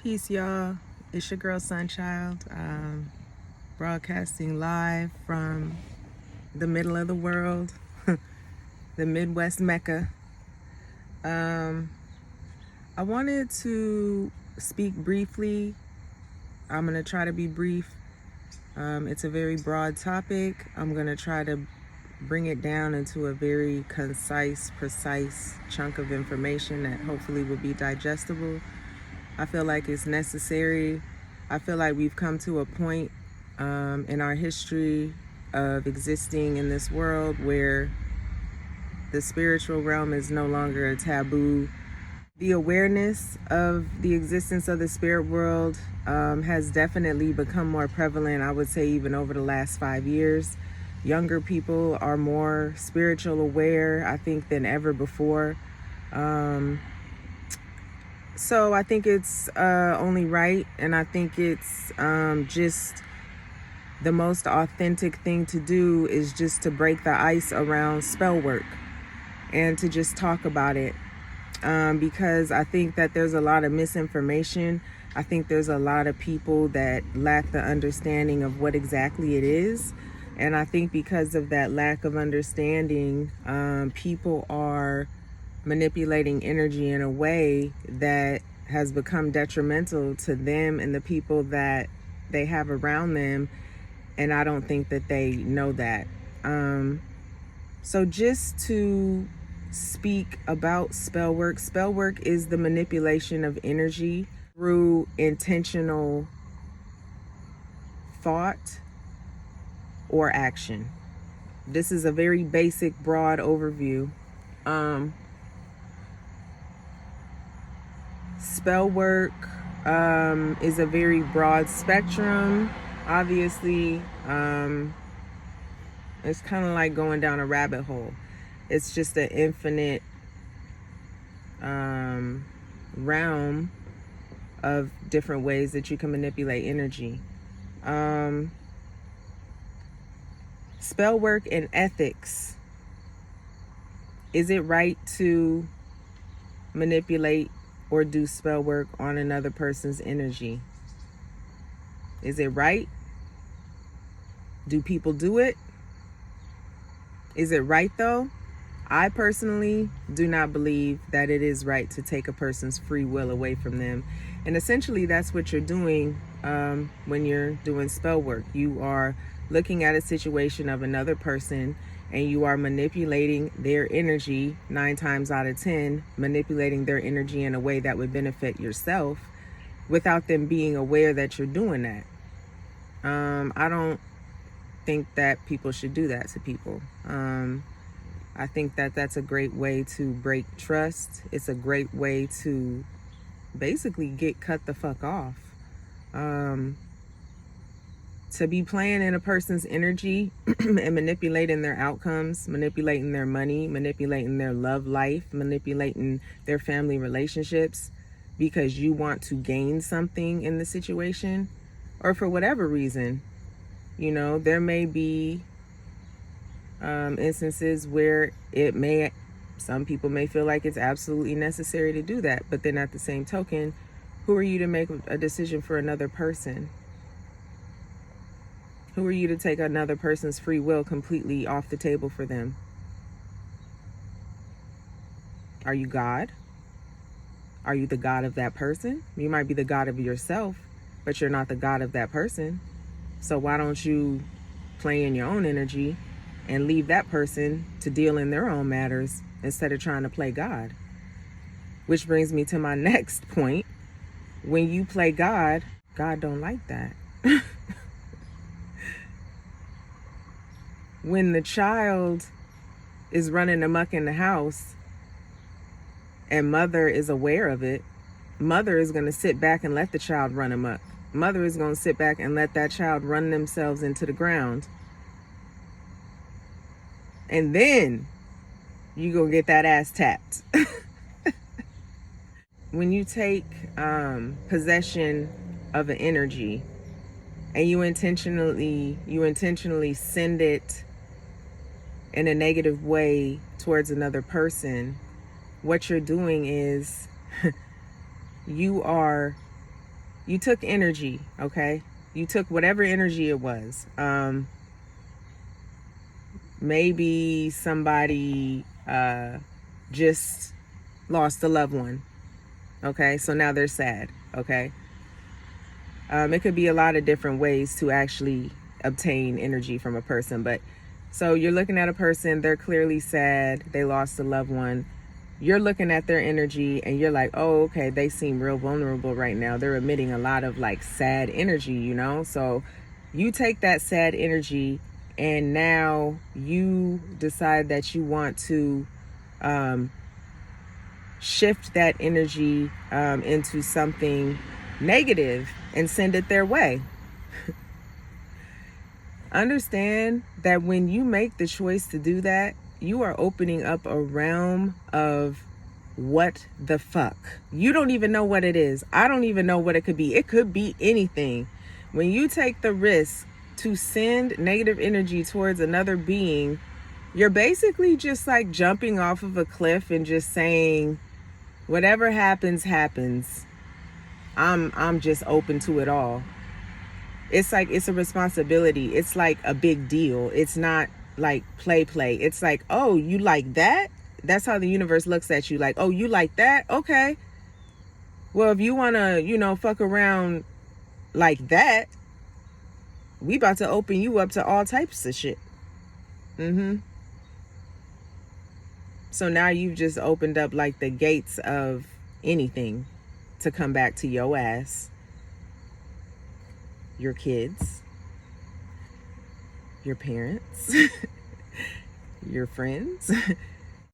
Peace, y'all. It's your girl Sunchild, broadcasting live from the middle of the world, the Midwest Mecca. I wanted to speak briefly. I'm going to try to be brief. It's a very broad topic. I'm going to try to bring it down into a very concise, precise chunk of information that hopefully will be digestible. I feel like it's necessary. I feel like we've come to a point in our history of existing in this world where the spiritual realm is no longer a taboo. The awareness of the existence of the spirit world has definitely become more prevalent, I would say, even over the last 5 years. Younger people are more spiritual aware, I think, than ever before. So I think it's only right, and I think it's just the most authentic thing to do is just to break the ice around spell work and to just talk about it, because I think that there's a lot of misinformation. I think there's a lot of people that lack the understanding of what exactly it is, and I think because of that lack of understanding, people are manipulating energy in a way that has become detrimental to them and the people that they have around them, and I don't think that they know that. So just to speak about spell work is the manipulation of energy through intentional thought or action. This is a very basic, broad overview. Spell work is a very broad spectrum. Obviously, it's kind of like going down a rabbit hole. It's just an infinite realm of different ways that you can manipulate energy. Spell work and ethics. Is it right to manipulate or do spell work on another person's energy? Is it right? Do people do it? Is it right though? I personally do not believe that it is right to take a person's free will away from them. And essentially that's what you're doing when you're doing spell work. You are looking at a situation of another person and you are manipulating their energy 9 times out of 10, manipulating their energy in a way that would benefit yourself without them being aware that you're doing that. I don't think that people should do that to people. I think that that's a great way to break trust. It's a great way to basically get cut the fuck off. To be playing in a person's energy and manipulating their outcomes, manipulating their money, manipulating their love life, manipulating their family relationships because you want to gain something in the situation or for whatever reason. You know, there may be instances where some people may feel like it's absolutely necessary to do that. But then at the same token, who are you to make a decision for another person? Who are you to take another person's free will completely off the table for them? Are you God? Are you the God of that person? You might be the God of yourself, but you're not the God of that person. So why don't you play in your own energy and leave that person to deal in their own matters instead of trying to play God? Which brings me to my next point. When you play God, God don't like that. When the child is running amok in the house and mother is aware of it, mother is going to sit back and let the child run amok. Mother is going to sit back and let that child run themselves into the ground. And then you go get that ass tapped. When you take possession of an energy and you intentionally send it in a negative way towards another person, what you're doing is you are you took energy, okay? You took whatever energy it was. Maybe somebody just lost a loved one, okay? So now they're sad, okay? It could be a lot of different ways to actually obtain energy from a person. But so you're looking at a person, they're clearly sad, they lost a loved one. You're looking at their energy and you're like, oh, okay, they seem real vulnerable right now. They're emitting a lot of like sad energy, you know? So you take that sad energy and now you decide that you want to shift that energy into something negative and send it their way. Understand that when you make the choice to do that, you are opening up a realm of what the fuck. You don't even know what it is. I don't even know what it could be. It could be anything. When you take the risk to send negative energy towards another being, you're basically just like jumping off of a cliff and just saying, whatever happens, happens. I'm just open to it all. It's like, it's a responsibility. It's like a big deal. It's not like play. It's like, oh, you like that? That's how the universe looks at you. Like, oh, you like that? Okay. Well, if you want to, fuck around like that, we about to open you up to all types of shit. So now you've just opened up like the gates of anything to come back to your ass. Your kids, your parents, your friends,